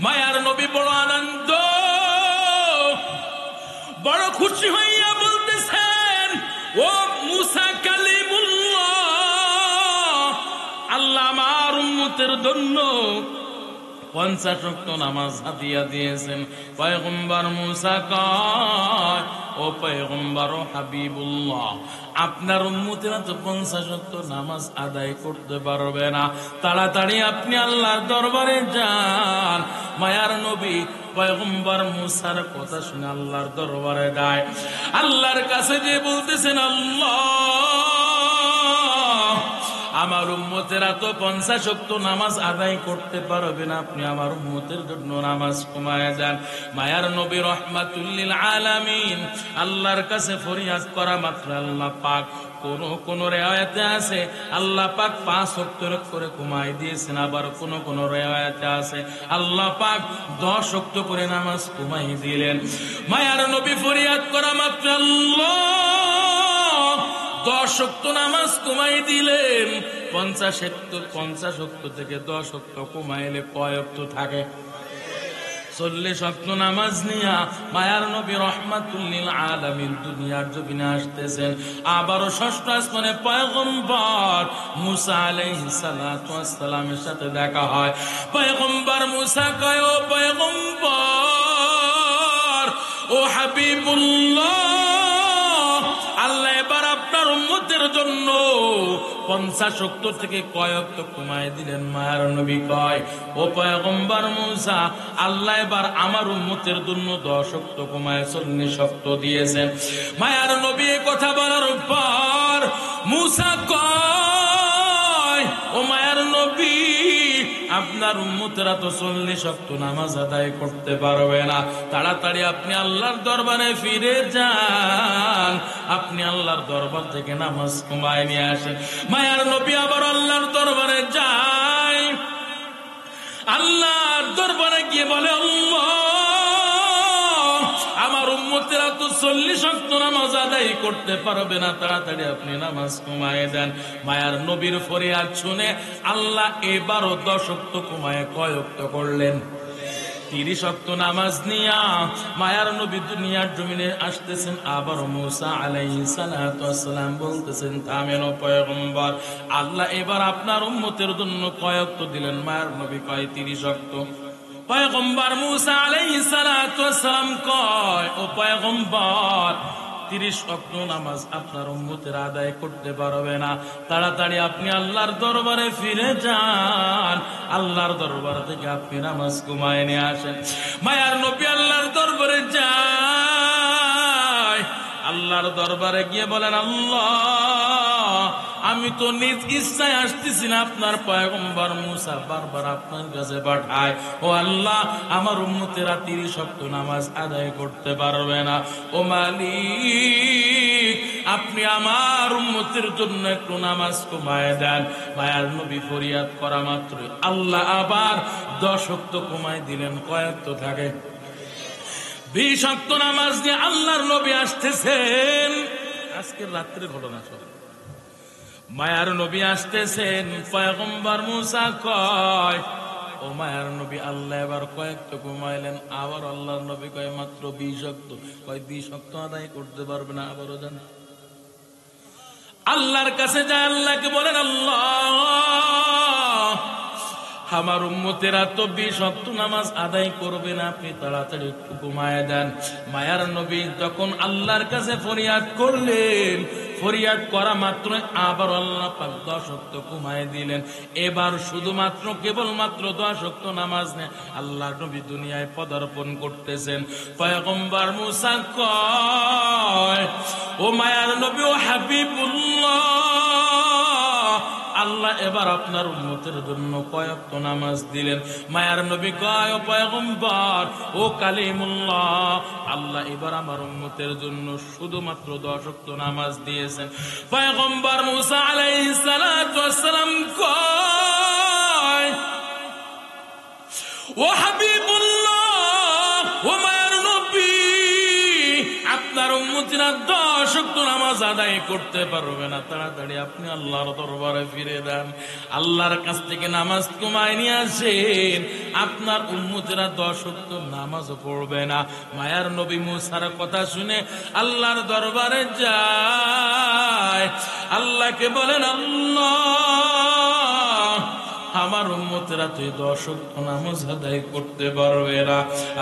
মায়ার নবী বড় আনন্দ, বড় খুশি হইয়া বলতেছেন, ও মুসা কালিমুল্লাহ, আল্লাহ আমার উম্মতের জন্য 50 ওয়াক্ত নামাজ হাদিয়া দিয়েছেন। পয়গম্বর মুসা কয়, ও পয়গম্বর ও হাবিবুল্লাহ, আপনার উম্মতেরা তো 50 ওয়াক্ত নামাজ আদায় করতে পারবে না, তাড়াতাড়ি আপনি আল্লাহর দরবারে যান। মায়ার নবী পয়গম্বর মুসার কথা শুনে আল্লাহর দরবারে যায়। আল্লাহর কাছে যে বলতেছেন, আল্লাহ আমার উম্মতেরা তো 50 ওয়াক্ত নামাজ আদায় করতে পারবে না, আপনি আমার উম্মতের জন্য নামাজ কমায় দেন। মায়ার নবী রাহমাতুল লিল আলামিন আল্লাহর কাছে ফরিয়াদ করা মাত্র আল্লাহ পাক কোন রিওয়ায়াতে আছে আল্লাহ পাক 5 ওয়াক্ত করে কমায় দিয়েছেন, আবার কোন রিওয়ায়াতে আছে আল্লাহ পাক 10 ওয়াক্ত করে নামাজ কমায় দিলেন। মায়ার নবী ফরিয়াদ করা মাত্র আল্লাহ 10 ওয়াক্ত নামাজ কমাই দিলেন। 50 ওয়াক্ত থেকে 10 ওয়াক্ত কমাইলে কয় ওয়াক্ত থাকে? 40 ওয়াক্ত নামাজ নিয়া মায়ার নবী রাহমাতুল লিল আলামিন দুনিয়ার জমিনে আসতেছেন। আবারও ষষ্ঠ আসমানে পয়গম্বর মুসা আলাইহিস সালাতু ওয়াস সালামের সাথে দেখা হয়। পয়গম্বর মুসা কয়, ও পয়গম্বর, ও হাবিবুল্লাহ, আল্লাহ এবার আপনার উম্মতের জন্য 50 ওয়াক্ত থেকে কয় ওয়াক্ত কমায় দিলেন? মায়ার নবী কয়, ও পয়গম্বর মুসা, আল্লাহ এবার আমার উম্মতের জন্য 10 ওয়াক্ত কমায় 40 ওয়াক্ত দিয়েছেন। মায়ার নবী কথা বলার পর মুসা কয়, ও মায়ার নবী, আপনার উম্মতেরা তো 40 ওয়াক্ত নামাজ আদায় করতে পারবে না, তাড়াতাড়ি আপনি আল্লাহর দরবারে ফিরে যান, আপনি আল্লাহর দরবার থেকে নামাজ কমায় নিয়ে আসেন। মায়ার নবী আবার আল্লাহর দরবারে যায়। আল্লাহর দরবারে গিয়ে বলে, আল্লাহ আমার উম্মতেরা তো 40 ওয়াক্ত নামাজ আদায় করতে পারবে না, তাড়াতাড়ি আপনি নামাজ কমায় দেন। মায়ার নবীর ফরিয়াদ শুনে আল্লাহ এবারও 10 ওয়াক্ত কমায় কয় ওয়াক্ত করলেন? 30 ওয়াক্ত নামাজ নিয়া মায়ার নবী দুনিয়ার জমিনে আসতেছেন। আবার মুসা আলাইহিস সালাতু ওয়াস সালাম বলতেছেন, থামেন ও পয়গম্বর, আল্লাহ এবার আপনার উম্মতের জন্য কয় ওয়াক্ত দিলেন? মায়ার নবী কয় 30 ওয়াক্ত। পয়গম্বর মুসা আলাইহিস সালাতু ওয়াস সালাম কয়, ও পয়গম্বর, 30 ওয়াক্ত নামাজ আপনার উম্মতের আদায় করতে পারবে না, তাড়াতাড়ি আপনি আল্লাহর দরবারে ফিরে যান, আল্লাহর দরবার থেকে আপনি নামাজ কমায় নিয়ে আসেন। মায়ার নবী আল্লাহর দরবারে যায়। আল্লাহর দরবারে গিয়ে বলেন, আল্লাহ আমি তো নিজ ইচ্ছায় আসতেছি না, আপনার পয়গম্বর মুসা বারবার আপনার কাছে পাঠায়, ও আল্লাহ আমার উম্মতেরা 30 ওয়াক্ত নামাজ আদায় করতে পারবে না, ও মালিক আপনি আমার উম্মতের জন্য একটু নামাজ কমায় দেন। মায়ার নবী ফরিয়াদ করা মাত্র আল্লাহ আবার 10 ওয়াক্ত কমায় দিলেন। কয় ওয়াক্ত থাকে? 20 ওয়াক্ত নামাজ নিয়ে আল্লাহর নবী আসতেছেন। আজকের রাত্রে ঘটনা সব। মায়ার নবী আসতেছেন। পয়গম্বর মুসা কয়, ও মায়ার নবী, আল্লাহ এবার কয়েকটা কমাইলেন। আবার আল্লাহর নবী কয় মাত্র 20 ওয়াক্ত। কয় 20 ওয়াক্ত আদায় করতে পারবে না। আবারও যান, আল্লাহর কাছে যায়। আল্লাহকে বলেন, আল্লাহ আমার উম্মতেরা তো 20 ওয়াক্ত নামাজ আদায় করবে না, আপনি তাড়াতাড়ি একটু কমায় দেন। মায়ার নবী যখন আল্লাহর কাছে ফরিয়াদ করলেন, ফরিয়াদ করা মাত্র আবার আল্লাহ পাক 10 ওয়াক্ত কমায় দিলেন। এবার শুধুমাত্র কেবলমাত্র 10 ওয়াক্ত নামাজ নে আল্লাহর নবী দুনিয়ায় পদার্পণ করতেছেন। পয়গম্বর মুসা কয়, ও মায়ার নবী, ও হাবিবুল্লাহ, আল্লাহ এবার আপনার উম্মতের জন্য কয় ওয়াক্ত নামাজ দিলেন? মায়ার নবী কয়, ও পয়গম্বর, ও কালিমুল্লাহ, আল্লাহ এবার আমার উম্মতের জন্য শুধুমাত্র 10 ওয়াক্ত নামাজ দিয়েছেন। পয়গম্বর মুসা আলাইহিস সালাতু ওয়াস সালাম কয়, ও হাবিবুল্লাহ, ও মায়ার নবী, আপনার উম্মতেরা 10 ওয়াক্ত নামাজ আদায় করতে পারবে না, তাড়াতাড়ি আপনি আল্লাহর দরবারে ফিরে দেন, আল্লাহর কাছ থেকে নামাজ কমায় নিয়ে আসেন। আপনার উম্মতেরা 10 ওয়াক্ত নামাজও পড়বে না। মায়ার নবী মুসার কথা শুনে আল্লাহর দরবারে যায়, আল্লাহকে বলেন, আল্লাহ আমার উম্মতেরা তুই 10 ওয়াক্ত নামাজ আদায় করতে পারবে না,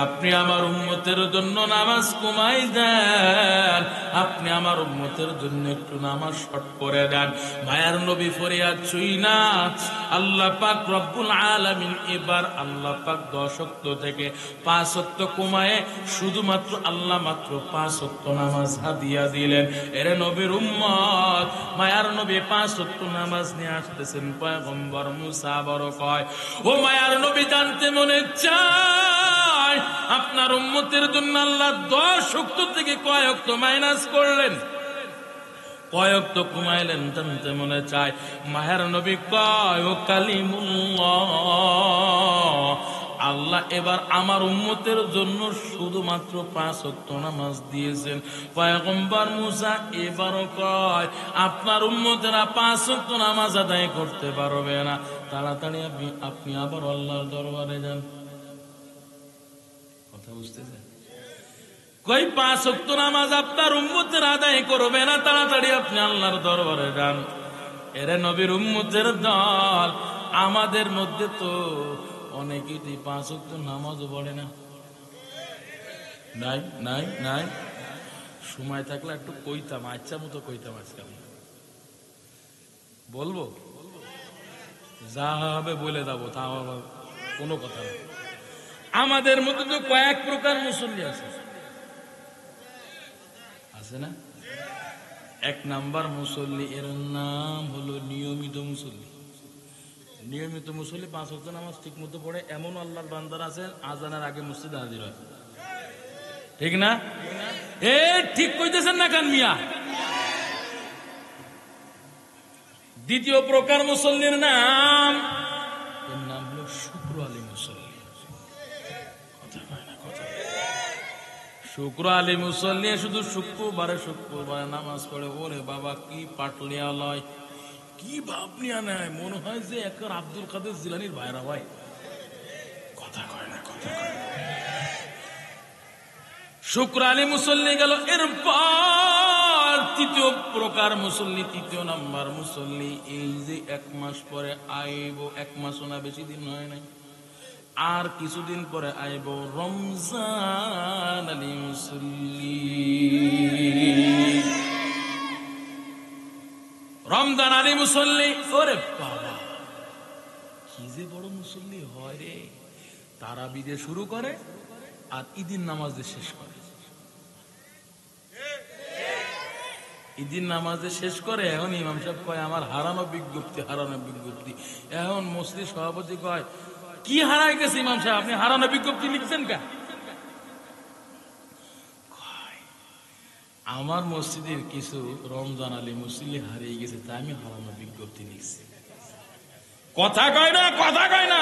আপনি আমার উম্মতের জন্য নামাজ কমাই দেন, আপনি আমার উম্মতের জন্য একটু নামাজ শর্ট করে দেন। মায়ার নবী ফরিয়াদ ছুই না, আল্লাহ পাক রব্বুল আলামিন এবার আল্লাহ পাক 10 ওয়াক্ত থেকে 5 ওয়াক্ত কমায় শুধুমাত্র আল্লাহ মাত্র 5 ওয়াক্ত নামাজ হাদিয়া দিলেন। এরে নবীর উম্মত, মায়ার নবী 5 ওয়াক্ত নামাজ নিয়ে আসতেছেন, পয়গম্বর মুসা বড় কয়, ও মায়ার নবী জানতে মনে চায় আপনার উম্মতের জন্য আল্লাহ 10 ওয়াক্ত থেকে কয় ওয়াক্ত মাইনাস করলেন, কয় ওয়াক্ত কমাইলেন জানতে মনে চায়। মায়ার নবী কয়, ও কালিমুল্লাহ, আল্লাহ এবার আমার উম্মতের জন্য শুধুমাত্র 5 ওয়াক্ত নামাজ দিয়েছেন। পয়গম্বর মুসা এবারও কয়, আপনার উম্মতেরা 5 ওয়াক্ত নামাজ আদায় করতে পারবে না, তাড়াতাড়ি আপনি আবার আল্লাহর দরবারে যান। কথা বুঝতেছেন? কই 5 ওয়াক্ত নামাজ আপনার উম্মতের আদায় করবে না, তাড়াতাড়ি আপনি আল্লাহর দরবারে যান। এরে নবীর উম্মতের দল, আমাদের মধ্যে তো অনেকেই 5 ওয়াক্ত নামাজও পড়ে না। নাই নাই নাই, সময় থাকলে একটু কইতাম, আচ্ছা মতো কইতাম, আজকে বলবো, যা হবে বলে যাবো, তা কোনো কথা না। আমাদের মধ্যে তো কয়েক প্রকার মুসল্লি আছে, আছে না? 1 নাম্বার মুসল্লি, এর নাম হলো নিয়মিত মুসল্লি। নিয়মিত মুসল্লি 5 ওয়াক্ত নামাজ ঠিক মতো পড়ে, এমন আল্লাহর বান্দার আছে আজানের আগে মসজিদে হাজির হয়, ঠিক না? এ ঠিক কইতেছেন না কান মিয়া? দ্বিতীয় প্রকার মুসল্লির নাম, এর নাম হলো শুক্র আলী মুসল্লি। কথা কয় না, কথা। শুক্র আলী মুসল্লি শুধু শুক্রবারে নামাজ পড়ে, ওরে বাবা কি পাটলিয়া লয়, কি ভাব নিয়ে নেয়, মনে হয় যে একবার আব্দুল কাদের জিলানির ভাইরা ভাই। কথা কয় না, কথা কয় না। শুক্র আলী মুসল্লি গেল। এরপর তৃতীয় প্রকার মুসল্লি, 3 নাম্বার মুসল্লি, এই যে 1 মাস পরে আইব, 1 মাসও না, বেশি দিন হয় নাই, আর কিছুদিন পরে আইব রমজান আলী মুসল্লি। রমজান আলী মুসল্লি, ওরে বাবা কি যে বড় মুসল্লি হয় রে, তারাবি দিয়ে শুরু করে আর ঈদের নামাজ দিয়ে শেষ করে, ঈদের নামাজে শেষ করে। এখন ইমাম সাহেব কয়, আমার হারানো বিজ্ঞপ্তি, হারানো বিজ্ঞপ্তি। এখন মসজিদ সভাপতি কয়, কি হারাই গেছে ইমাম সাহেব, আপনি হারানো বিজ্ঞপ্তি লিখছেন কা? আমার মসজিদের কিছু রমজান আলী মুসল্লি হারিয়ে গেছে, তাই আমি হারানো বিজ্ঞপ্তি লিখছি। কথা কয় না, কথা কয় না।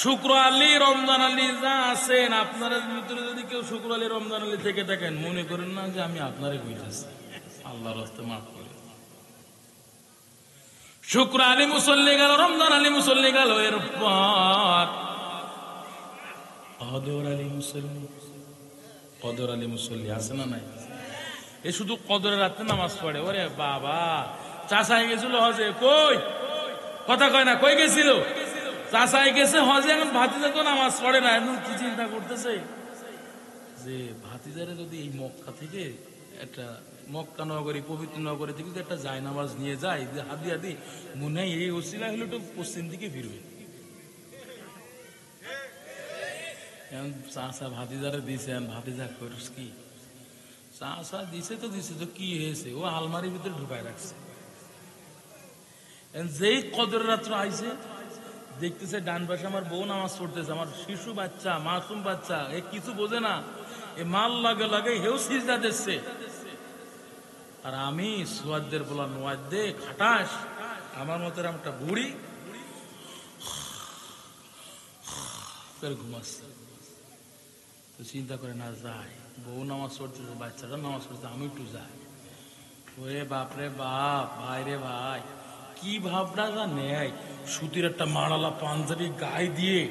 শুক্র আলী, রমজান আলী যা আছেন, আপনারা ভিতরে যদি কেউ শুক্র আলী, রমজান আলী থেকে থাকেন, মনে করেন না যে আমি আপনারে কইতেছি, আল্লাহর রাস্তায় মাফ করে। শুক্র আলী মুসল্লি গেল, রমজান আলী মুসল্লি গেল, এরপর কদর আলী মুসল্লি। কদর আলী মুসল্লি আছে না নাই? এ শুধু কদরের রাতে নামাজ পড়ে। ওরে বাবা, চাষাই গেছিল হজে, কই কথা কয় না, কই গেছিল? চাষাই গেছে হজে, এখন ভাতিজা তো নামাজ পড়ে না। এখন কি চিন্তা করতেছে যে ভাতিজারে যদি এই মক্কা থেকে একটা, মক্কা নগরী, পবিত্র নগরী থেকে একটা যায় নামাজ নিয়ে যায়, যে হাদি হাদি মনে হয় এই ওসিলা হলে একটু পশ্চিম দিকে ফিরবে। চাষা ভাতিজারে দিয়েছেন, ভাতিজা করিস কি? চাষা দিছে তো দিছে, তো কি হয়েছে? ও আলমারির ভিতরে ঢুকায় রাখছে। যেই কদর রাত্র আইছে, দেখতেছে ডান পাশে আমার বউ নামাজ পড়তেছে, আমার শিশু বাচ্চা, মাসুম বাচ্চা, এ কিছু বোঝে না, এ মাল লাগে লাগে হেউ সিজদা দিচ্ছে, আর আমি সুয়াদের বলা নোয়াদ দে খাটাস, আমার মতো একটা বুড়ি ঘুমাচ্ছে। তো চিন্তা করে না, যায় বউ নামাজ পড়তেছে, বাচ্চাটা নামাজ পড়তেছে, আমি একটু যাই। ওরে বাপরে বাপ, ভাই রে ভাই, কি ভাবনা যা নেয়, সুতির একটা মারালা পাঞ্জাবি গায়ে দিয়ে,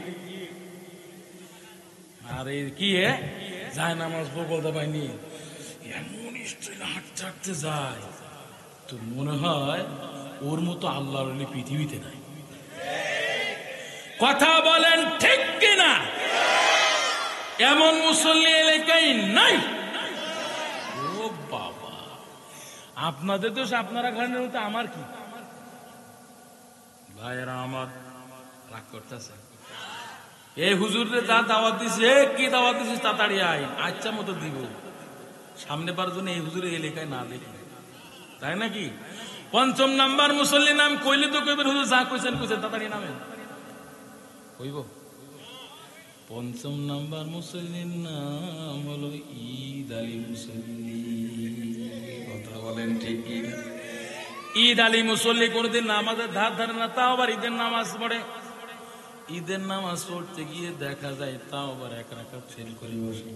আরে কি যায় নামাজ বলতে পাইনি, এমন স্টাইলে হাঁটতে হাঁটতে যায়, তো মনে হয় ওর মতো আল্লাহর ওলি পৃথিবীতে নাই। কথা বলেন ঠিক কিনা? এমন মুসল্লি এলাকায় নাই। ও বাবা, আপনাদের দোষ, আপনারা খানের মতো আমার কি? ভাইয়েরা আমার রাগ করতেছে, এই হুজুরে যা দাওয়াত দিছে, কি দাওয়াত দিছিস তাড়াতাড়ি আয়, আচ্ছা মতো দিব, সামনে বার জন্য এই হুজুরে এলাকায় না দেখে, তাই নাকি? ৫ম নাম্বার মুসল্লি নাম কইলে তো কইবেন হুজুর যা কইছেন কইছেন তাড়াতাড়ি নামেন, কইব। ৫ম নাম্বার মুসল্লির নাম হলো ঈদ আলী মুসল্লি। কথা বলেন ঠিক কি? ঈদ আলী মুসল্লি কোনদিন নামাজের ধার ধারে না, তাও আবার ঈদের নামাজ পড়ে। ঈদের নামাজ পড়তে গিয়ে দেখা যায় তাও আবার ১ রাকাত ফেল করে বসে।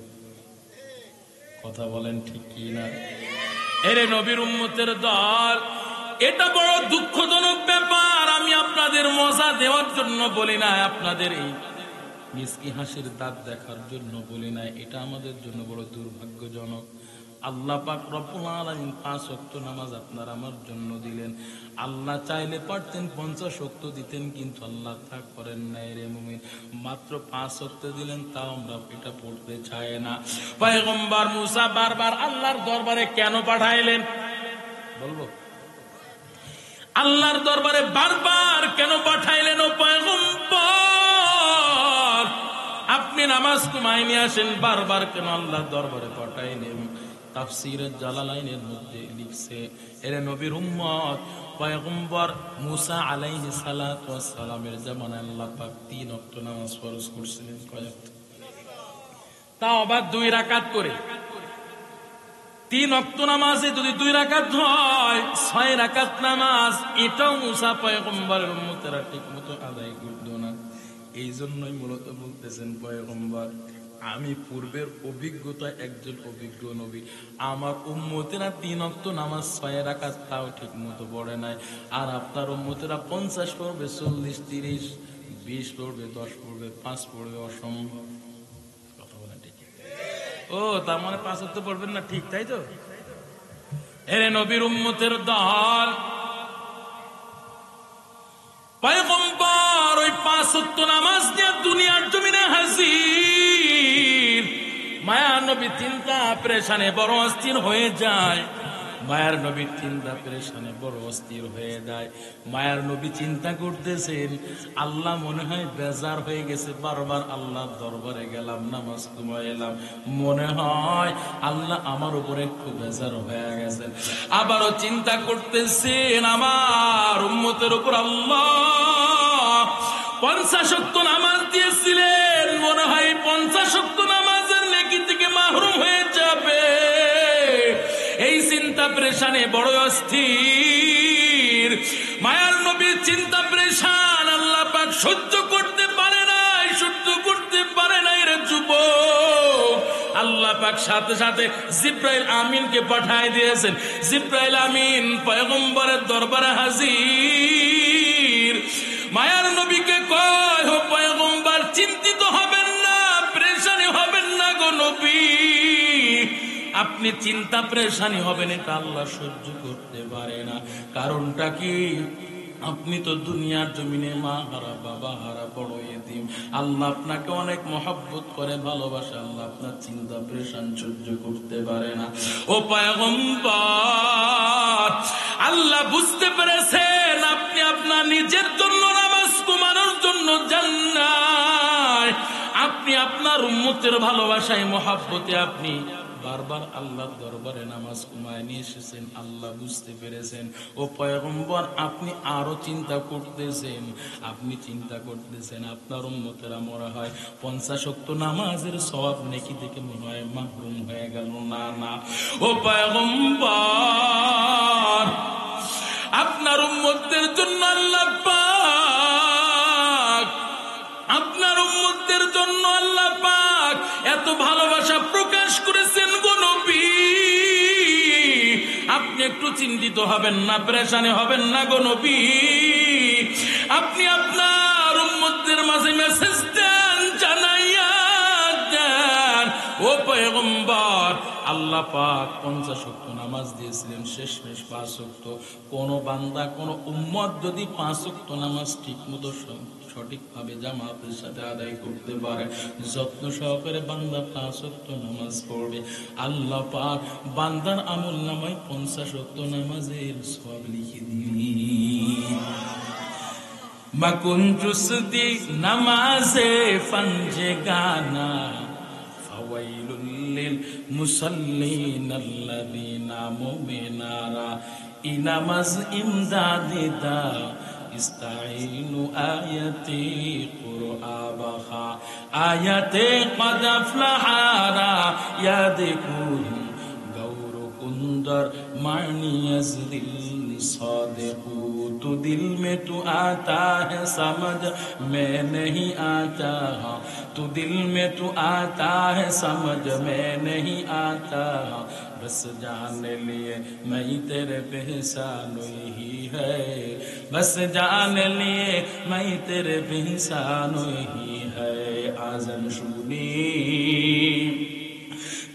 কথা বলেন ঠিক কি না? এরে নবীর উম্মতের দল, এটা বড় দুঃখজনক ব্যাপার। আমি আপনাদের মজা দেওয়ার জন্য বলি না, আপনাদের এই মিসকি হাসির দাঁত দেখার জন্য বলি না, এটা আমাদের জন্য বড় দুর্ভাগ্যজনক। আল্লাহ পাক রব্বুল আলামিন ৫ ওয়াক্ত নামাজ আপনার আমার জন্য দিলেন। আল্লাহ চাইলে পারতেন ৫০ ওয়াক্ত দিতেন, কিন্তু আল্লাহ তা করেন নাই রে মুমিন, মাত্র ৫ ওয়াক্ত দিলেন, তাও আমরা এটা পড়তে চাই না। পয়গম্বর মুসা বারবার আল্লাহর দরবারে কেন পাঠাইলেন বলবো? আল্লাহর দরবারে বারবার কেন পাঠাইলেন? ও পয়গম্বর, আপনি নামাজ কমাই নিয়ে আসেন, বারবার কেন আল্লাহর দরবারে পাঠাইলেন? তাফসীরে জালালাইনের মধ্যে লিখছে, এর নবীর উম্মত পয়গম্বর মুসা আলাইহিস সালাতু ওয়াস সালামের জামানায় আল্লাহ পাক ৩ ওয়াক্ত নামাজ ফরজ করেছিলেন। কয় ওয়াক্ত? তাও আবার ২ রাকাত করে। ৩ ওয়াক্ত নামাজে যদি ২ রাকাত হয়, ৬ রাকাত নামাজ, এটাও মুসা পয়গম্বরের উম্মতেরা ঠিক মতো আদায় করত না। এই জন্যই মূলত বলতেছেন পয়গম্বর, আমি পূর্বের অভিজ্ঞতা একজন অভিজ্ঞ নবী, আমার উম্মতেরা ৩ ওয়াক্ত নামাজ ৬ রাকাত তাও ঠিক মতো পড়ে নাই, আর আপনার উম্মতেরা ৫০ পড়বে, ৪০, ৩০, ২০ পড়বে, ১০ পড়বে, ৫ পড়বে, অসম্ভব। কথা বলেন ঠিক? ও তার মানে ৫ ওয়াক্ত পড়বেন না, ঠিক তাই তো? এরে নবীর উম্মতের দল, পয়গম্বর ওই ৫ ওয়াক্ত নামাজ নিয়ে দুনিয়ার জমিনে হাজির। মায়ার নবী চিন্তা পেরেশানে বড় অস্থির হয়ে যায়। মায়ার নবী চিন্তা পেরেশানে বড় অস্থির হয়ে যায়। মায়ার নবী চিন্তা করতেছেন, আল্লাহ মনে হয় বেজার হয়ে গেছে, বারবার আল্লাহর দরবারে গেলাম, নামাজ কমায় এলাম, মনে হয় আল্লাহ আমার উপরে একটু বেজার হয়ে গেছেন। আবারও চিন্তা করতেছেন, আমার উম্মতের উপর আল্লাহ ৫০ ওয়াক্ত নামাজ দিয়েছিলেন, মনে হয় ৫০ ওয়াক্ত নামাজের নেকি থেকে মাহরুম হয়ে যাবে। এই চিন্তা পেরেশানে বড় অস্থির। মায়ার নবীর চিন্তা পেরেশান, আল্লাহ পাক সহ্য করতে পারে নাই, সহ্য করতে পারে নাই রে যুবক। আল্লাহ পাক সাথে সাথে জিব্রাইল আমিনকে পাঠায় দিয়েছেন। জিব্রাইল আমিন পয়গম্বরের দরবারে হাজির। মায়ার নবীকে কয়, হো পয়গম্বর, চিন্তিত হবেন না, পেরেশানি হবেন না গো নবী, আপনি চিন্তা পেরেশানি হবেন, এটা আল্লাহ সহ্য করতে পারে না। কারণটা কি? আপনি তো দুনিয়ার জমিনে মা হারা, বাবা হারা, বড় এতিম। আল্লাহ আপনাকে অনেক মহব্বত করে, ভালোবাসে, আল্লাহ আপনার চিন্তা পেরেশান সহ্য করতে পারে না। ও পয়গম্বর, আল্লাহ বুঝতে পেরেছেন আপনি আপনার নিজের জন্য নামাজ কমানোর জন্য যান নাই, আপনি আপনার উম্মতের ভালোবাসায়, মহব্বতে আপনি বারবার আল্লাহর দরবারে নামাজ কমায় নিয়ে এসেছেন। আল্লাহ বুঝতে পেরেছেন। ও পয়গম্বর, আপনি আরো চিন্তা করতেছেন, আপনি চিন্তা করতেছেন আপনার উম্মতেরা মনে হয় ৫০ ওয়াক্ত নামাজের সওয়াব নেকি থেকে মনে হয় মাহরুম হয়ে গেল। না না, ও পয়গম্বর, আপনার উম্মতদের জন্য আল্লাহ পাক, আপনার উম্মতদের জন্য আল্লাহ পাক এত ভালোবাসা প্রকাশ করেছেন গো নবী, আপনি একটু চিন্তিত হবেন না, পেরেশানি হবেন না গো নবী। আপনি আপনার উম্মতদের মাঝে মেসেজ দেন, জানাইয়া দেন, ও পয়গম্বর, আল্লাহ পাক 50 ওয়াক্ত নামাজ দিয়েছিলেন, শেষমেশ 5 ওয়াক্ত। কোন বান্দা, কোন উম্মত যদি 5 ওয়াক্ত নামাজ ঠিক মতো সঠিকভাবে জামাতের সাথে আদায় করতে পারে, যত্ন সহকারে বান্দা 5 ওয়াক্ত নামাজ পড়বে, আল্লাহ পাক বান্দার আমল নামায় 50 ওয়াক্ত নামাজের সওয়াব লিখে দিবেন। মাকুনচুসদি নামাজে ফঞ্জে গানা ফাওয়াইলুল লিল মুসাল্লিন আল্লাযিনা মুমিনারা ইনামাজ ইমদাদিদা ইস্তাইনু আয়াতি কুরআবাহা আয়াতে কদ আফলাহারা ইয়াদিকুন গৌর কুন্দর মানিয়াজ দিল सादिकू तू दिल में तू आता है समझ मैं नहीं आता, तू दिल में तू आता है समझ मैं नहीं आता, बस जाने लिए मैं तेरे पहचानो ही है, बस जाने लिए मैं तेरे पहचानो ही है। आज़न सुनी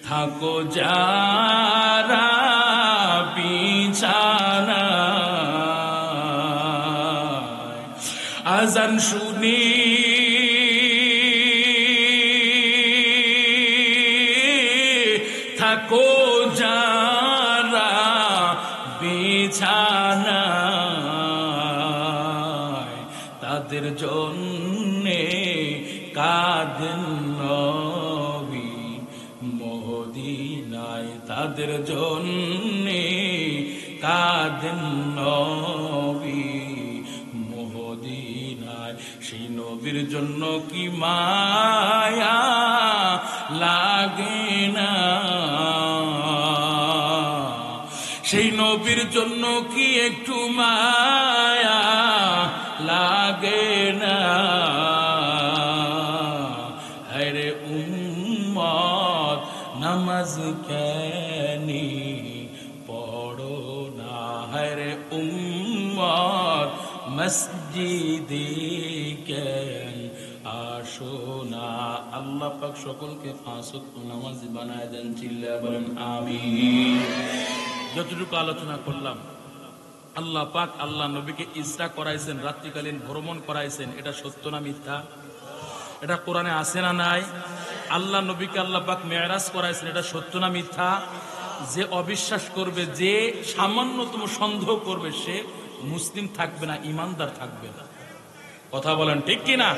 থাকো যারা বিছানা, আজান শুনি থাকো যারা বিছানায়, তাদের জন্যে কাঁদেন নবী মদিনায়, তাদের জন্যে কাঁদেন নবী মদিনায়। সেই নবীর জন্য কি মায়া লাগে না, সেই নবীর জন্য কি একটু মায়া লাগে না। হরে উম্মত নামাজ কেনি পড়ো না, হরে উম্মত মসজিদে কেন আসো না। আল্লাহ পাক সকলকে 5 ওয়াক্ত নামাজি বানায় দেন, চিল্লা বলেন আমিন। যতটুকু আলোচনা করলাম, আল্লাহ পাক আল্লাহ নবীকে ইসরা করাইছেন, রাত্রিকালীন ভ্রমণ করাইছেন, এটা সত্য না মিথ্যা? এটা কোরআনে আছে না নাই? আল্লাহ নবীকে আল্লাহ পাক মেরাজ করাইছেন, এটা সত্য না মিথ্যা? যে অবিশ্বাস করবে, যে সামান্যতম সন্দেহ করবে, সে মুসলিম থাকবে না, ইমানদার থাকবে না। কথা বলেন ঠিক কিনা?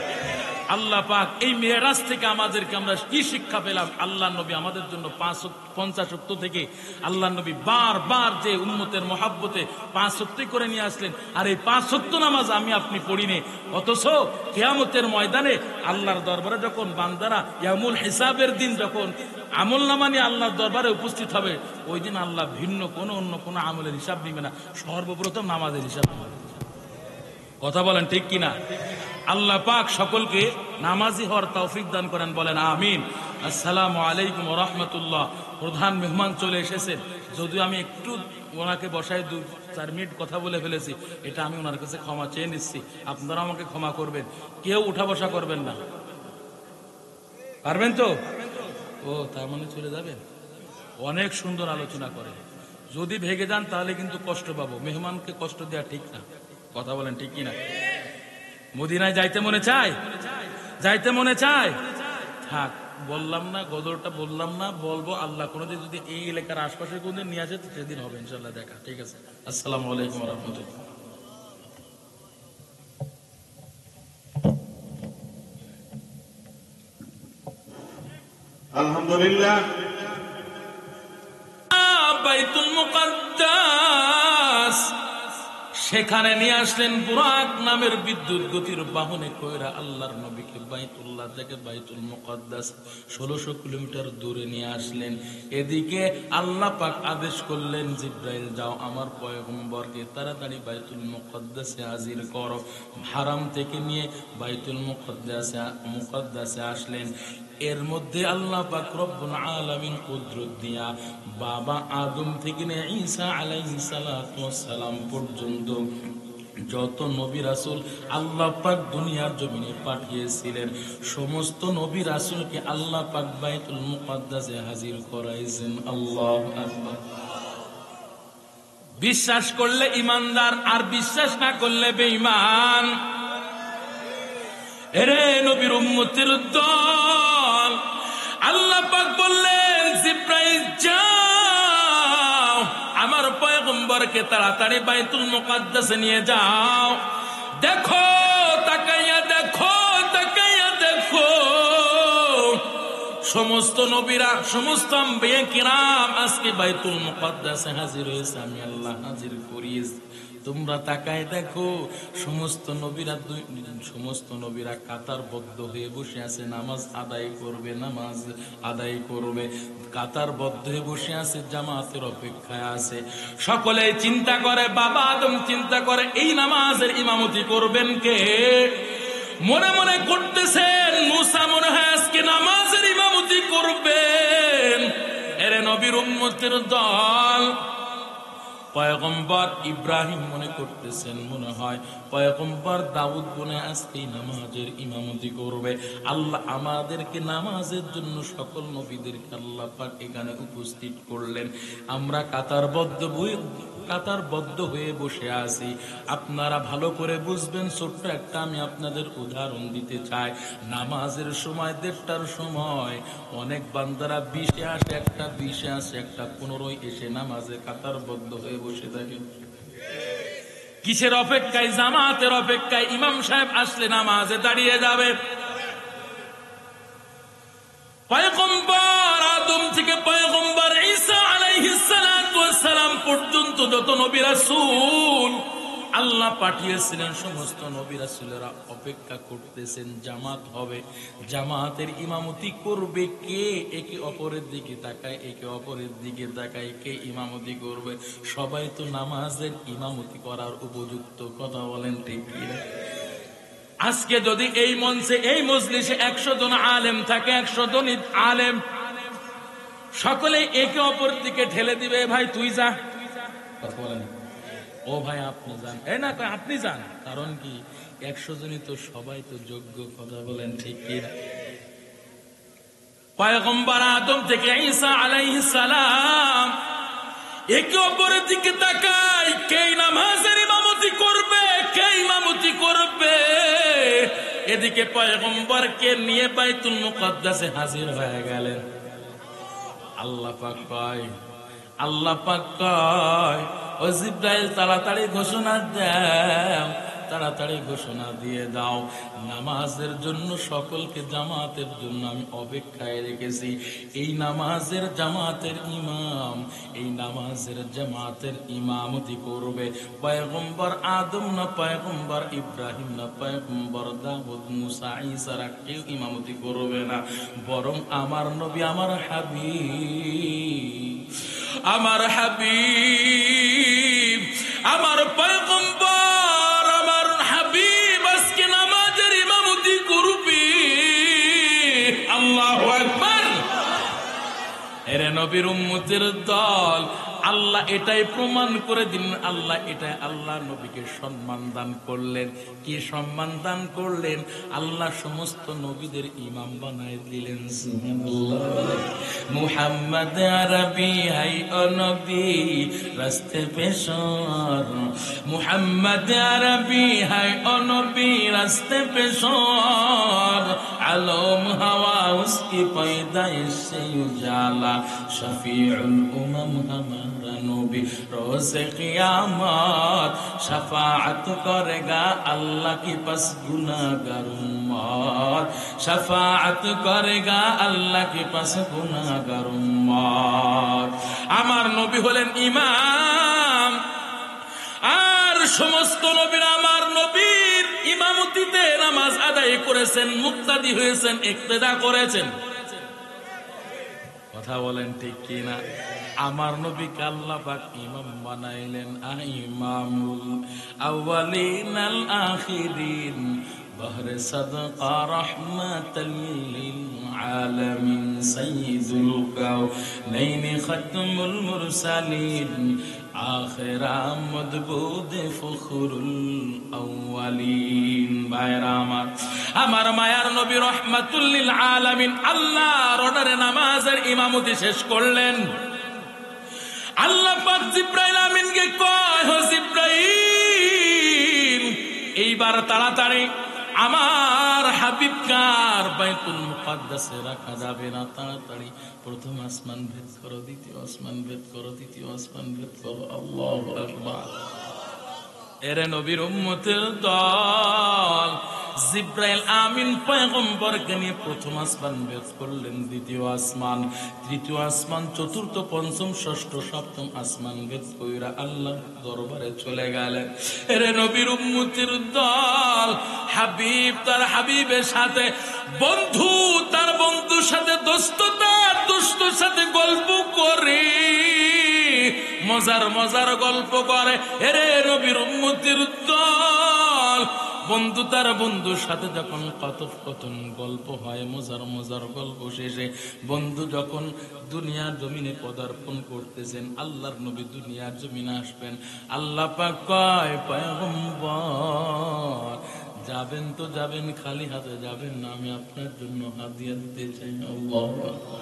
আল্লাহ পাক এই মেরাজ থেকে আমাদেরকে আমরা কি শিক্ষা পেলাম? আল্লাহ নবী আমাদের জন্য 50 ওয়াক্ত থেকে আল্লাহ নবী বারবার যে উম্মতের মহাব্বতে 5 ওয়াক্ত করে নিয়ে আসলেন, আর এই 5 ওয়াক্ত নামাজ আমি আপনি পড়িনি। অথচ কিয়ামতের ময়দানে আল্লাহর দরবারে যখন বান্দারা ইয়ামুল হিসাবের দিন যখন আমল নামা নিয়ে আল্লাহর দরবারে উপস্থিত হবে, ওই দিন আল্লাহ ভিন্ন অন্য কোনো আমলের হিসাব নিবে না, সর্বপ্রথম নামাজের হিসাব নেবে। কথা বলেন ঠিক কিনা? আল্লাহ পাক সকলকে নামাজি হওয়ার তৌফিক দান করেন, বলেন আমিন। আসসালামু আলাইকুম ওয়া রাহমাতুল্লাহ। প্রধান মেহমান চলে এসেছেন, যদিও আমি একটু ওনাকে বসায় 2-4 মিনিট কথা বলে ফেলেছি, এটা আমি ওনার কাছে ক্ষমা চেয়ে নিচ্ছি, আপনারা আমাকে ক্ষমা করবেন। কেউ উঠা বসা করবেন না, পারবেন তো? ও তার মানে চলে যাবেন? অনেক সুন্দর আলোচনা করে, যদি ভেগে যান তাহলে কিন্তু কষ্ট পাবো, মেহমানকে কষ্ট দেওয়া ঠিক না। কথা বলেন ঠিক কিনা? মদিনায় যাইতে মনে চায়? যাইতে মনে চায়? থাক, বললাম না, গদরটা বললাম না, বলবো। আল্লাহ কোনোদিন যদি এই এলাকার আশপাশে কোনদিন নিয়ে আসে, সেদিন হবে ইনশাল্লাহ দেখা। ঠিক আছে, আসসালামু আলাইকুম ওয়া রাহমাতুল্লাহ। আলহামদুলিল্লাহ। বাইতুল মুকাদ্দাস সেখানে নিয়ে আসলেন বুরাক নামের বিদ্যুৎ গতির বাহনে কইরা আল্লাহর নবীকে বাইতুল্লাহ থেকে বাইতুল মুকদ্দাস 1600 কিলোমিটার দূরে নিয়ে আসলেন। এদিকে আল্লাহ পাক আদেশ করলেন, জিব্রাইল যাও আমার পয়গম্বরকে তাড়াতাড়ি বাইতুল মুকদ্দাসে হাজির করো। হারাম থেকে নিয়ে বাইতুল মুকদ্দাসে আসলেন। এর মধ্যে আল্লাহ পাক রব্বুল আলামিন কুদরত দিয়া বাবা আদম থেকে নিয়ে ঈসা আলাইহিস সালাতু ওয়াস সালাম পর্যন্ত যত নবী রাসূল আল্লাহ পাক দুনিয়ার জমিনে পাঠিয়েছিলেন, সমস্ত নবী রাসূলকে আল্লাহ পাক বাইতুল মুকদ্দাসে হাজির করাইছেন। আল্লাহু আকবার। বিশ্বাস করলে ইমানদার, আর বিশ্বাস না করলে বেঈমান। এরে নবীর উম্মতের দল, আল্লাহ পাক বললেন জিব্রাইল যাও আমার পয়গম্বরকে তাড়াতাড়ি বাইতুল মুকদ্দাসে নিয়ে যাও। দেখো, তাকাইয়া দেখো, তাকাইয়া দেখো, সমস্ত নবীরা, সমস্ত আম্বিয়া কিরাম আজকে বাইতুল মুকদ্দাসে হাজির হয়েছে। আমি আল্লাহ হাজির করিয়েছি। তোমরা তাকায় দেখো, সমস্ত নবীরা কাতারবদ্ধ হয়ে বসে আছে, নামাজ আদায় করবে, নামাজ আদায় করবে, কাতারবদ্ধ হয়ে বসে আছে, জামাতের অপেক্ষায় আছে। সকলে চিন্তা করে, বাবা আদম চিন্তা করে এই নামাজের ইমামতি করবেন কে? মনে মনে করতেছেন মুসা মনে হয় আজকে নামাজের ইমামতি করবেন। এরে নবীর উম্মতের দল, পয়গম্বর ইব্রাহিম মনে করতেছেন মনে হয় পয়গম্বর দাউদ বনে আজকে নামাজের ইমামতি করবে। আল্লাহ আমাদেরকে নামাজের জন্য সকল নবীদেরকে আল্লাহ পাক এখানে উপস্থিত করলেন। আমরা কাতারবদ্ধ হয়ে বসে আছি। আপনারা ভালো করে বুঝবেন, ছোট্ট একটা আমি আপনাদের উদাহরণ দিতে চাই। নামাজের সময় 1:30টার সময় অনেক বান্দারা 20-এ আসে, একটা 20-এ আসে, একটা 15-য় এসে নামাজে কাতারবদ্ধ হয়ে বসে থাকে। কিসের অপেক্ষায়? জামাতের অপেক্ষায়। ইমাম সাহেব আসলে নামাজে দাঁড়িয়ে যাবে। পয়গম্বর আদম থেকে পয়গম্বর ঈসা আলাইহিস সালাতু ওয়াস সালাম পর্যন্ত যত নবী রাসূল আল্লাহ পাঠিয়েছিলেন, সমস্ত নবী রাসূলেরা অপেক্ষা করতেছেন জামাত হবে। জামাতের ইমামতি করবে কে? একে অপরের দিকে তাকায়, একে অপরের দিকে তাকায়, কে ইমামতি করবে? সবাই তো নামাজের ইমামতি করার উপযুক্ত। কথা বলেন ঠিক কি? আজকে যদি এই মঞ্চে, এই মজলিসে 100 জন আলেম থাকে, 100 জন আলেম, সকলে একে অপরের দিকে ঠেলে দিবে, ভাই তুই যা, কথা বলেন, ও ভাই আপনি যান, এই না আপনি যান। কারণ কি? 100 জনই তো সবাই তো যোগ্য। কথা বলেন ঠিক কি? পয়গম্বর আদম থেকে ঈসা আলাইহিস সালাম একে অপরের দিকে তাকায়, কে নামাজের ইমামতি করবে, কে ইমামতি করবে? এদিকে পয়গম্বরকে নিয়ে বাইতুল মুকদ্দাসে হাজির হয়ে গেলেন। আল্লাহ পাক কয় ও জিব্রাইল তাড়াতাড়ি ঘোষণা দাও, তাড়াতাড়ি ঘোষণা দিয়ে দাও, নামাজের জন্য সকলকে, জামাতের জন্য আমি অপেক্ষায় রেখেছি। এই নামাজের জামাতের ইমাম, এই নামাজের জামাতের ইমামতি করবে পয়গম্বর আদম না পয়গম্বর ইব্রাহিম না পয়গম্বর দাউদ, মুসা, ঈসারা কেউ ইমামতি করবে না, বরং আমার নবী, আমার হাবিব, আমার হাবিব, আমার পয়গম্বর, আমার হাবিব আজকে নামাজের ইমামতি করবে। আল্লাহু আকবার। এরে নবীর উম্মতের দল, আল্লাহ এটাই প্রমাণ করে দিলেন, আল্লাহ এটাই আল্লাহ নবীকে সম্মান দান করলেন। কি সম্মান দান করলেন? আল্লাহ সমস্ত নবীদের ইমাম বানায় দিলেন। মুহাম্মদ আরবি হাই ও নবী রাস্তে পেশর, মুহাম্মদ আরবি হাই ও নবী রাস্তে পেশর, আলম হওয়া উসকি पैदाइश से उजाला, शफीउल उमम हमारा नबी रोज़े क़ियामत शफाअत करेगा अल्लाह की पास गुनाहगार उम्मत, शफाअत करेगा अल्लाह की पास गुनाहगार उम्मत। আমার নবী হলেন ইমাম, আর সমস্ত নবীরা আমার নবীর ইমামতিতে নামাজ আদায় করেছেন, মুক্তাদি হয়েছেন, ইক্তেদা করেছেন। কথা বলেন ঠিক কিনা? আমার নবীকে আল্লাহ পাক ইমাম বানাইলেন, ইমামুল আউয়ালিন আল আখিরিন বহরে সাদকা রাহমাতাল লিল আলামিন সাইয়্যিদুল কাউনাইন খাতমুল মুরসালিন আখির মদবুদ ফখরুল আউয়ালিন। ভাইরা আমার মায়ার নবী রাহমাতুল লিল আলামিন আল্লাহর অর্ডারে নামাজের ইমামতি শেষ করলেন। আল্লাহ পাক জিবরাইল আমিনকে কয়, হে জিবরাইল, এইবার তাড়াতাড়ি আমার হাবিব কার বাইতুল মুকাদ্দাসে রাখা যাবে না, তাড়াতাড়ি প্রথম আসমান ভেদ করো, দ্বিতীয় আসমান ভেদ করো, তৃতীয় আসমান ভেদ করো। আল্লাহু আকবার। এরে নবীর উম্মতের দল, জিবরাইল আমিন পয়গম্বরকে নিয়ে প্রথম আসমান ভেদ করলেন, দ্বিতীয় আসমান, তৃতীয় আসমান, চতুর্থ, পঞ্চম, ষষ্ঠ, সপ্তম আসমান ভেদ কইরা আল্লাহ দরবারে চলে গেলেন। এরে নবীর উম্মতের দল, হাবিব তার হাবিবের সাথে, বন্ধু তার বন্ধুর সাথে, দোস্ত তার দোস্তর সাথে গল্প করে, মজার মজার গল্প করে। এরে নবীর উম্মতের দল, বন্ধু তার বন্ধুর সাথে যখন কথোপকথন গল্প হয়, মজার মজার গল্প শেষে বন্ধু যখন দুনিয়ার জমিনে পদার্পণ করতেছেন, আল্লাহর নবী দুনিয়ার জমিনে আসবেন, আল্লাহ পাক কয়, পয়গম্বর যাবেন তো যাবেন, খালি হাতে যাবেন না, আমি আপনার জন্য হাদিয়া দিতে চাই। আল্লাহু আকবার।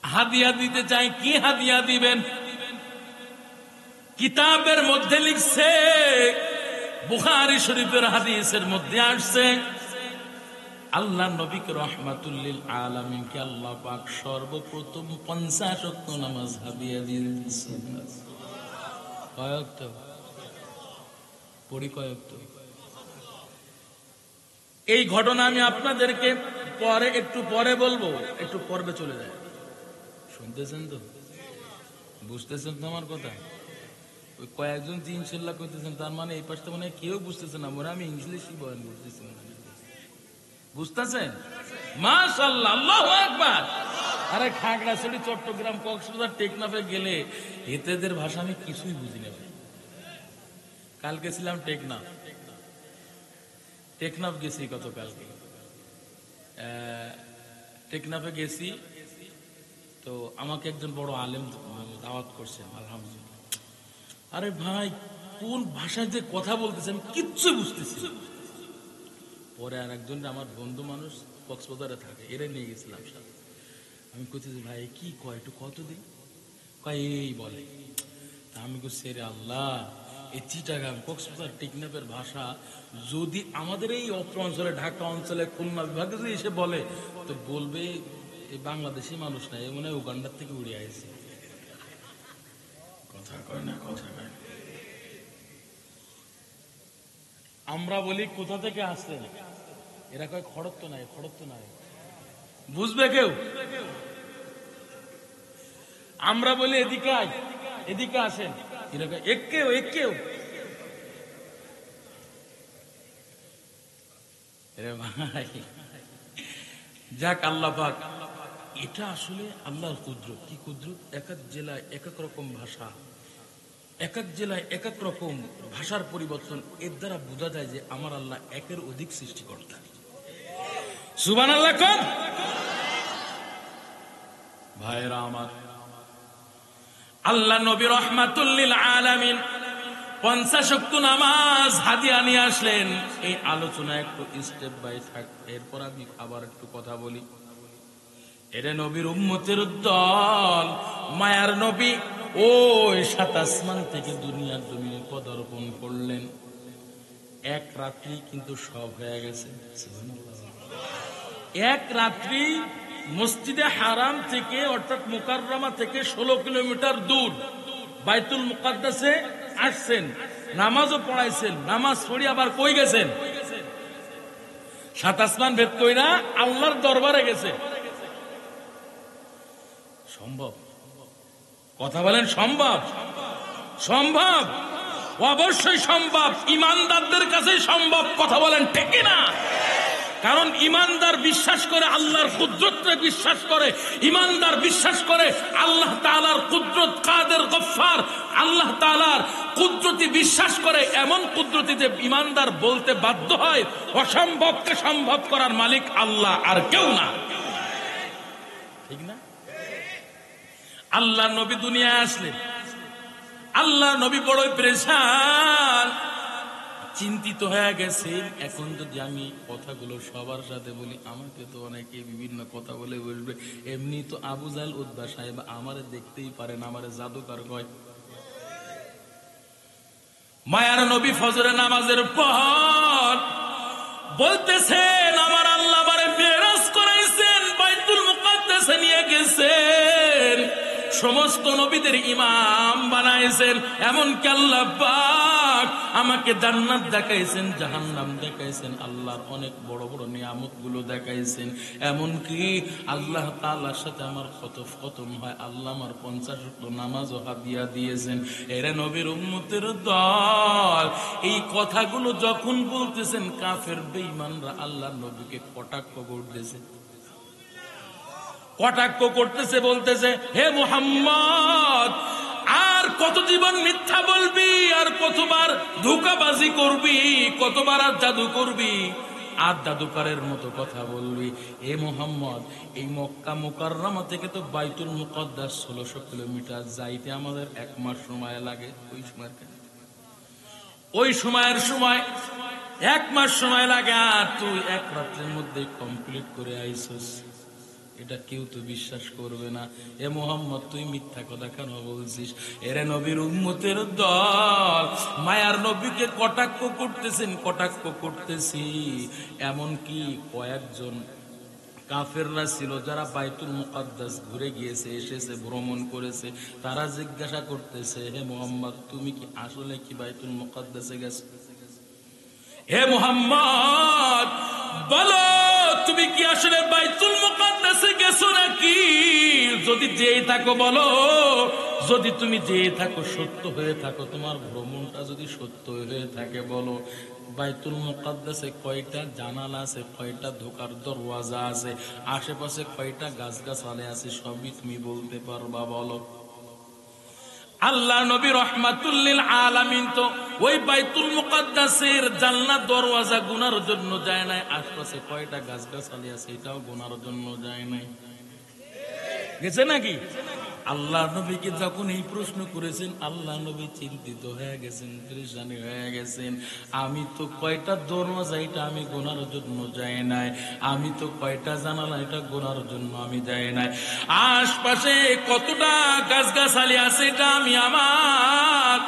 হাদিয়া দিতে চাই। কি হাদিয়া দিবেন? কিতাবের মধ্যে লিখছে, বুখারী শরীফের হাদিসের মধ্যে আসছে, আল্লাহ নবীকে রাহমাতুল লিল আলামিনকে আল্লাহ পাক সর্বপ্রথম 50 ওয়াক্ত নামাজ হাদিয়া দিয়েছেন। কয় ওয়াক্ত পড়ি? কয় ওয়াক্ত? এই ঘটনা আমি আপনাদেরকে পরে একটু পরে বলবো, একটু পর্বে চলে যায়। শুনতেছেন তো? বুঝতেছেন তো আমার কথা? ওই কয়েকজন ইনশাআল্লাহ কইতেছেন, তার মানে এই পাশটা মানে কেউ বুঝতেছে না, মনে আমি ইংলিশই বয়ান করতেছি। বুঝতেছেন? মাশাআল্লাহ, আল্লাহু আকবার। আরে খাগড়াছড়ি, চট্টগ্রাম, কক্সবাজার, টেকনাফে গেলে এতেদের ভাষা আমি কিছুই বুঝি না ভাই। কালকে ছিলাম টেকনাফ গেছি, গতকালকে টেকনাফে গেছি, তো আমাকে একজন বড় আলেম দাওয়াত করছেন, আলহামদুলিল্লাহ। আরে ভাই, কোন ভাষায় যে কথা বলতেছে আমি কিচ্ছু বুঝতেছি। পরে আর একজন আমার বন্ধু মানুষ কক্সবাজারে থাকে, এরা নিয়ে গেছিলাম সাথে। আমি কইতেছি, ভাই কি কয়, একটু কত দিন কয়, এই বলে। তা আমি কইছি, রে আল্লাহ, এই চিটাগাং, কক্সবাজার, টেকনাফের ভাষা যদি আমাদের এই অত্র অঞ্চলে, ঢাকা অঞ্চলে, খুলনা বিভাগে যদি এসে বলে, তো বলবে এই বাংলাদেশি মানুষ না, এই মনে হয় উগান্ডার থেকে উড়ে আসছে। কথা কয় না, কথা কয়। আমরা বলি কোথা থেকে আসছে, এরা কয় খড়ত্ব নাই, খড়ত্ব নাই। বুঝবে কেউ? আমরা বলি এদিকে আয়, এদিকে আসেন, এরা কয় একেও একেও। ভাই যাক, আল্লাহ পাক, এটা আসলে আল্লাহর কুদরত। কি কুদরত? এক এক জেলায় এক এক রকম ভাষা, এক এক জেলায় এক এক রকম ভাষার পরিবর্তন। এর দ্বারা বোঝা যায় যে আমার আল্লাহ একের অধিক সৃষ্টিকর্তা। সুবহানাল্লাহ কোন? ভাইরা আমার, আল্লাহ নবী রাহমাতুল লিল আলামিন 50 ওয়াক্ত নামাজ হাদিয়া নিয়ে আসলেন। এই আলোচনা একটু স্টেপ বাই থাক, এরপর আমি আবার একটু কথা বলি। এরে নবীর উম্মতের দল, মায়ার নবী ওই 7 আসমান থেকে দুনিয়ার জমিনে পদার্পণ করলেন। এক রাত্রি কিন্তু সব হয়ে গেছে। এক রাত্রি মসজিদে হারাম থেকে, অর্থাৎ মুকাররমা থেকে 16 কিলোমিটার দূর বাইতুল মুকাদ্দাসে আসছেন, নামাজও পড়াইছেন, নামাজ পড়ি আবার কই গেছেন? 7 আসমান ভেদ কইরা আল্লাহর দরবারে গেছে। সম্ভব? কথা বলেন, সম্ভব? সম্ভব? অবশ্যই সম্ভব। ইমানদারদের কাছে সম্ভব। কথা বলেন ঠিক না? কারণ ইমানদার বিশ্বাস করে আল্লাহর কুদরতকে বিশ্বাস করে, ইমানদার বিশ্বাস করে আল্লাহ তাআলার কুদরত, কাদের, গফফার, আল্লাহ তাআলার কুদরতি বিশ্বাস করে। এমন কুদরতি যে ইমানদার বলতে বাধ্য হয় অসম্ভবকে সম্ভব করার মালিক আল্লাহ, আর কেউ না। ঠিক না? আল্লাহ নবী দুনিয়ায় আসলেন, আল্লাহ নবী বড়ই পেরেশান, চিন্তিত হয়ে গেছে। এখন যদি আমি কথাগুলো সবার সাথে বলি, আমাকে তো অনেকে বিভিন্ন কথা বলে বলবে। এমনি তো আবু জাহেল, উতবা সাহেব আমারে দেখতেই পারেন, আমারে জাদুকর কয়। মায়ার নবী ফজরের নামাজের পর বলতেছেন, আমার আল্লাহ আমারে মেরাজ করাইছেন, বাইতুল মুকাদ্দাসে নিয়ে গেছেন, সমস্ত নবীদের ইমাম বানাইছেন, এমনকি আল্লাহ পাক আমাকে জান্নাত দেখাইছেন, জাহান্নাম দেখাইছেন, আল্লাহর অনেক বড় বড় নিয়ামত গুলো দেখাইছেন। এমনকি আল্লাহ তাআলার সাথে আমার কত খতম হয়, আল্লাহ আমার 50 ওয়াক্ত নামাজও হাদিয়া দিয়েছেন। এরা নবীর উম্মতের দল। এই কথাগুলো যখন বলতেছেন, কাফের বেঈমানরা আল্লাহ নবীকে কটাক্ষ করতেছে, কটাক্ষ করতেছে, বলতেছে, হে মুহাম্মদ, আর কত জীবন মিথ্যা বলবি, আর কতবার ধোঁকাবাজি করবি, কতবার আর জাদু করবি, আর জাদুকরের মতো কথা বলবি। এ মুহাম্মদ, এই মক্কা মুকাররমা থেকে তো বাইতুল মুকাদ্দাস 1600 কিলোমিটার যাইতে আমাদের 1 মাস সময় লাগে। ওই সময়ের সময় 1 মাস সময় লাগে, আর তুই 1 রাতের মধ্যে কমপ্লিট করে আইছস। এটা কেউ তো বিশ্বাস করবে না। এ মুহাম্মদ, তুই মিথ্যা কথা কেন বলছিস? এরে নবীর উম্মতের দল মায়ার নবীকে কটাক্ষ করতেছেন, কটাক্ষ করতেছি। এমনকি কয়েকজন কাফেররা ছিল যারা বাইতুল মুকাদ্দাস ঘুরে গিয়েছে, এসেছে, ভ্রমণ করেছে, তারা জিজ্ঞাসা করতেছে, হে মুহাম্মদ, তুমি কি আসলে কি বাইতুল মুকাদ্দাসে গেছো? হে মুহাম্মদ, বলো, তুমি কি আসলে বাইতুল মুকাদ্দাসে গেছো নাকি? যদি যেয়ে থাকো বলো, যদি তুমি যেয়ে থাকো, সত্য হয়ে থাকো, তোমার ভ্রমণটা যদি সত্য হয়ে থাকে বলো, বাইতুল মুকাদ্দাসে কয়টা জানালা আছে, কয়টা ঢোকার দরওয়াজা আছে, আশেপাশে কয়টা গাছগাছালি আছে, সবই তুমি বলতে পারবা, বলো। আল্লাহ নবী রাহমাতুল লিল আলামিন তো ওই বাইতুল মুকাদ্দাসের জানলা দরওয়াজা গুনার জন্য যায় নাই, আশপাশে কয়টা গাছগাছালি আছে এটাও গুনার জন্য যায় নাই। গেছে নাকি? আল্লাহ নবীকে যখন এই প্রশ্ন করেছেন, আল্লাহ নবী চিন্তিত হয়ে গেছেন, পরেশানি হয়ে গেছেন। আমি তো কয়টা দরওয়াজা এটা আমি গোনার জন্য যাই নাই, আমি তো কয়টা জানালা এটা গোনার জন্য আমি যাই নাই, আশপাশে কতটা গাছগাছালি আছে এটা আমি আমার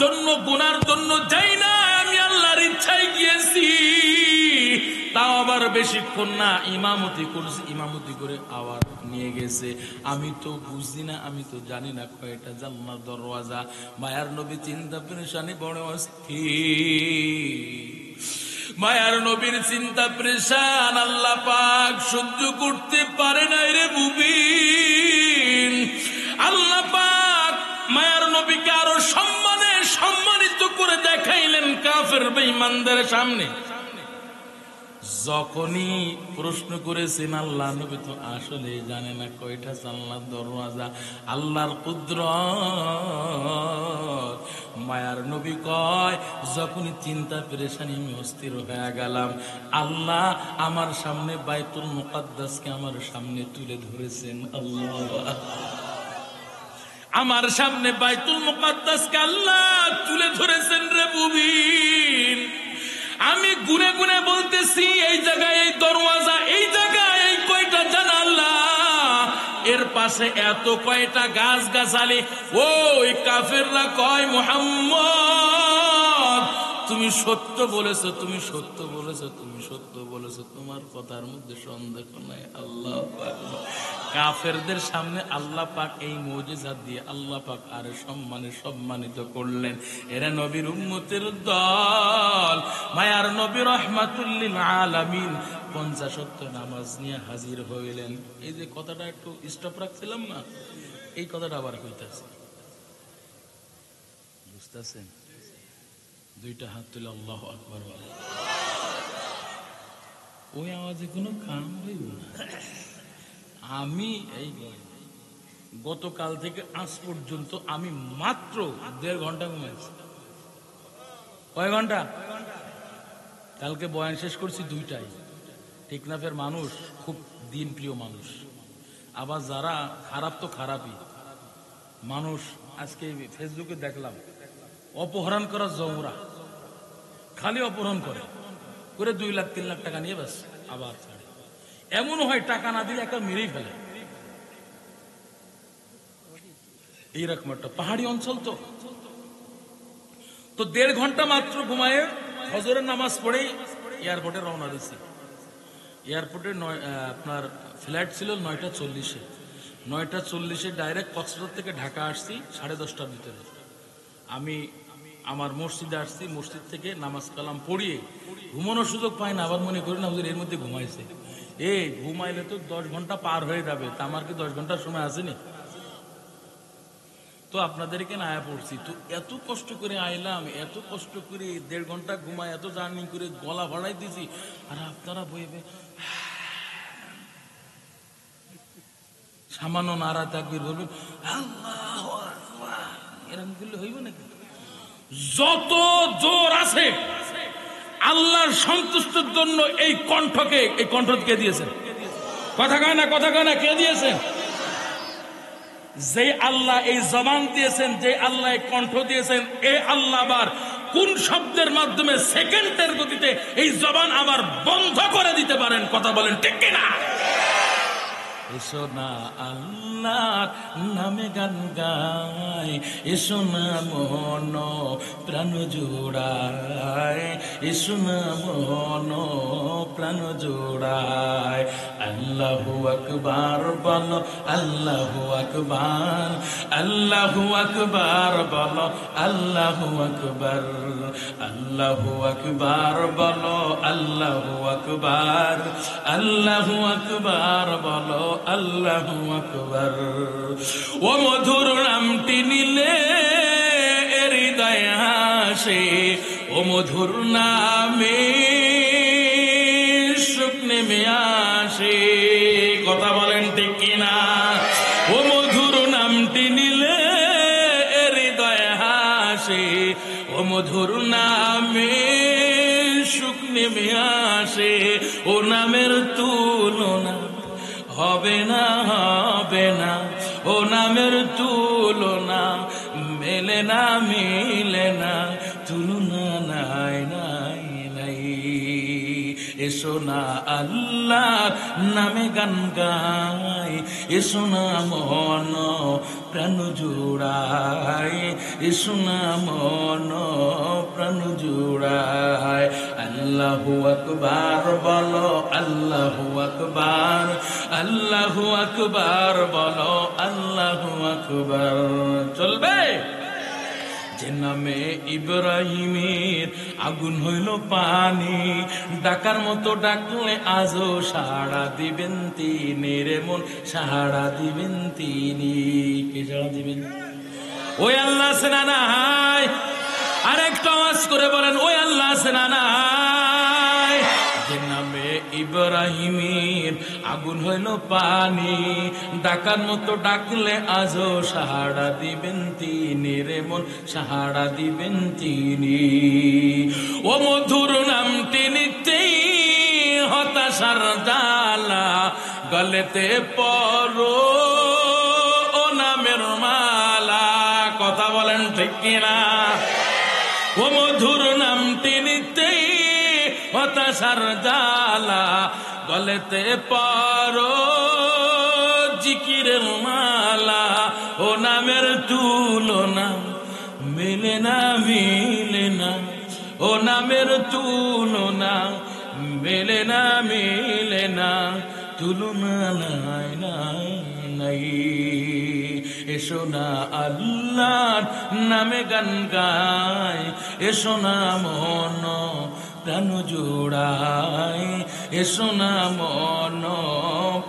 জন্য গোনার জন্য যাই না, আমি আল্লাহর ইচ্ছায় গিয়েছি। তাও আবার বেশিক্ষণ না, ইমামতি করছি, ইমামতি করে আবার নিয়ে গেছে। আমি তো বুঝি না, আমি তো জানি না কয়টা জান্নাত দরওয়াজা। মায়ার নবী চিন্তা পেরেশানি বড় অস্থির। মায়ার নবীর চিন্তা পেরেশান, আল্লাহ পাক সহ্য করতে পারে না রে মুবিন। আল্লাহ পাক মায়ার নবীকে আরো সম্মানিত করে দেখাইলেন কাফের বেঈমানদের সামনে। যখনই প্রশ্ন করেছেন, আল্লাহ নবী তো আসলে জানে না কয়টা জান্নাত দরওয়াজা, আল্লাহর কুদরত। মায়ার নবী কয়, যখনই চিন্তা পেরেশানি আমি অস্থির হয়ে গেলাম, আল্লাহ আমার সামনে বাইতুল মুকাদ্দাসকে আমার সামনে তুলে ধরেছেন। আল্লাহ, আমার সামনে বাইতুল মুকাদ্দাসকে আল্লাহ তুলে ধরেছেন রে মুবিন। আমি গুনে গুনে বলতেছি, এই জায়গায় এই দরওয়াজা, এই জায়গায় এই কয়টা জানালা, এর পাশে এত কয়টা গাছ গাছালি। ওই কাফেররা কয়, মুহাম্মদ, তুমি সত্য বলেছো, তুমি সত্য বলেছো, তুমি সত্য বলেছো, তোমার কথার মধ্যে সন্দেহ নাই। আল্লাহ পাক কাফেরদের সামনে আল্লাহ পাক এই মুজিজা দিয়ে আল্লাহ পাক আর সম্মানিত করলেন। এরা নবীর উম্মতের দল, মায়ার নবী রাহমাতুল লিল আলামিন 50 ওয়াক্ত নামাজ নিয়ে হাজির হইলেন। এই যে কথাটা একটু স্টপ রাখছিলাম না, এই কথাটা আবার কইতাছি। বুঝতেছেন? দুইটা হাত তুলে আল্লাহু আকবার বলে। ওই আওয়াজে কোনো কাম হইব না। আমি এই গতকাল থেকে আজ পর্যন্ত আমি মাত্র 1.5 ঘন্টা ঘুমাইছি। কয় ঘন্টা? কালকে বয়ান শেষ করছি 2টায়। টেকনাফের মানুষ খুব দিন প্রিয় মানুষ, আবার যারা খারাপ তো খারাপই মানুষ। আজকে ফেসবুকে দেখলাম অপহরণ করা জমরা, খালি অপহরণ করে 2 লাখ 3 লাখ টাকা নিয়ে ব্যাস আবার ছাড়ে। এমন হয় টাকা না দিলে একটা মেরেই ফেলে। এইরকম একটা পাহাড়ি অঞ্চল তো 1.5 ঘন্টা মাত্র ঘুমায়ে ফজরের নামাজ পড়েই এয়ারপোর্টে রওনা দিয়েছি। এয়ারপোর্টে আপনার ফ্লাইট ছিল 9:40-এ। 9:40-এ ডাইরেক্ট কক্সবাজার থেকে ঢাকা আসছি 10:30টার ভিতরে। আমি আমার মসজিদে আসছি, মসজিদ থেকে নামাজ কালাম পড়িয়ে ঘুমানোর সুযোগ পাই না। আবার মনে করি না হুজুর এর মধ্যে ঘুমাইছে। ঘুমাইলে তো 10 ঘন্টা পার হয়ে যাবে, তা আমার কি 10 ঘন্টার সময় আসেনি? তো আপনাদেরকে না আয়া পড়ছি, তো এত কষ্ট করে আইলাম, এত কষ্ট করে 1.5 ঘন্টা ঘুমায় এত জার্নি করে গলা ভাড়াই দিছি, আর আপনারা বইবে সামান্য নারা তাকবীর বলবেন আল্লাহু আকবার, এরকম করলে হইব নাকি? যত জোর আছে আল্লাহর সন্তুষ্টির জন্য এই কণ্ঠ কে দিয়েছেন? কথা কয় না, কথা কয় না, কে দিয়েছেন? যে আল্লাহ এই জবান দিয়েছেন, যে আল্লাহ এই কণ্ঠ দিয়েছেন, এই আল্লাহ আবার কোন শব্দের মাধ্যমে সেকেন্ডের গতিতে এই জবান আবার বন্ধ করে দিতে পারেন। কথা বলেন ঠিক কিনা? এসো না আল্লাহর নামে গান গায়, এসো না মন প্রাণ জোড়ায়, এসো না মন প্রাণ জোড়ায়। আল্লাহু আকবার বলো, আল্লাহু আকবার, আল্লাহু আকবার বলো, আল্লাহু আকবার, আল্লাহু আকবার বলো, আল্লাহু আকবার, আল্লাহু আকবার বলো, আল্লাহু আকবার। ও মধুর নামটি নিলে হৃদয় হাসে, ও মধুর নামে সুখ নেমে আসে। কথা বলেন ঠিক কিনা? ও মধুর নামটি নিলে হৃদয় হাসে, ও মধুর নামে সুখ নেমে আসে। ও নামের তুলনা হবে না, হবে না, ও নামের তুলনা মেলে না, মিলে না, তুলনা নাই, নাই, নাই। এসো না আল্লাহর নামে গান গাই, এসো না মন প্রাণ জোড়ায়, এসো না মন প্রাণ জোড়ায়। আল্লাহু আকবার বলো, আল্লাহু আকবার, আল্লাহু আকবার বলো, আল্লাহু আকবার। চলবে? যে নামে ইব্রাহিমের আগুন হইল পানি, ডাকার মতো ডাকলে আজও সাড়া দিবেন তিনি রে মন, সাড়া দিবেন তিনি। কে সাড়া দিবেন? ওই আল্লাহ আছে না নাই? আরেকটা আওয়াজ করে বলেন, ওই আল্লাহ আছে না নাই? যে নামে ইব্রাহিমের আগুন হইল পানি, ডাকার মতো ডাকলে আজও সাহারা দিবেন তিনি রে মন, সাহারা দিবেন তিনি। ও মধুর নামটি নিতেই হতাশার জ্বালা গলেতে পরো, ও নামের মালা। কথা বলেন ঠিক কিনা? ও মধুর নামটি নিতেই হতাশার জ্বালা গলেতে পারো, জিকিরের মালা। ও নামের তুলনা মিলে না, মিলে না, ও নামের তুলনা মেলে না, মিলে না, তুলনা নাই, নাই, নাই। এসো না আল্লাহর নামে গান গায়, এসো না মন প্রাণ জোড়ায়, এসো না মন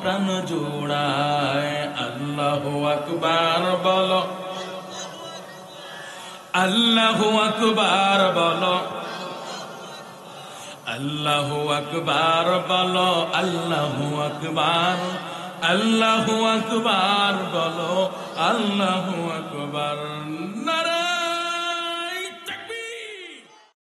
প্রাণ জোড়ায়। আল্লাহু আকবার বলো, আল্লাহু আকবার বলো, আল্লাহু আকবার বলো, আল্লাহু আকবার, আল্লাহু আকবার বলো, আল্লাহু আকবার। নারে